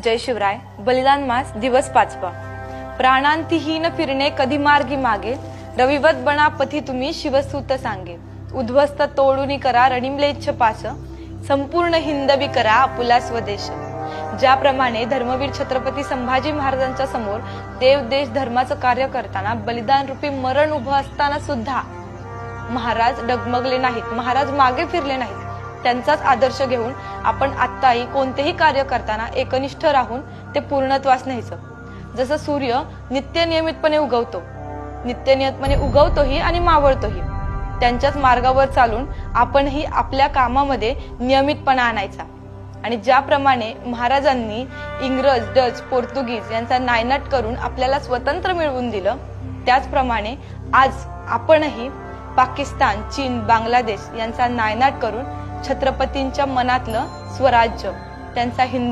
जय शिवराय. बलिदान मास दिवस 5वा. प्राणांतिहीन फिरणे कधी मार्गी मागे, रविवत बना पथी तुम्ही शिवसूत सांगे. उद्ध्वस्त तोडूनी करा रणिमलेच्छ पास, संपूर्ण हिंदवी करा आपुला स्वदेश. ज्याप्रमाणे धर्मवीर छत्रपती संभाजी महाराजांच्या समोर देव देश धर्माचं कार्य करताना बलिदान रूपी मरण उभं असताना सुद्धा महाराज डगमगले नाहीत, महाराज मागे फिरले नाहीत. त्यांचाच आदर्श घेऊन आपण आत्ताही कोणतेही कार्य करताना एकनिष्ठ राहून ते पूर्णत्वास न्यायचं. जसं सूर्य नित्यनियमितपणे उगवतोही आणि मावळतोही, त्यांच्याच मार्गावर चालून आपणही आपल्या कामामध्ये नियमितपणा आणायचा. आणि ज्याप्रमाणे महाराजांनी इंग्रज, डच, पोर्तुगीज यांचा नायनाट करून आपल्याला स्वतंत्र मिळवून दिलं, त्याचप्रमाणे आज आपणही पाकिस्तान, चीन, बांगलादेश यांचा नायनाट करून छत्रपतींच्या मनातलं स्वराज्य, त्यांचा हिंदू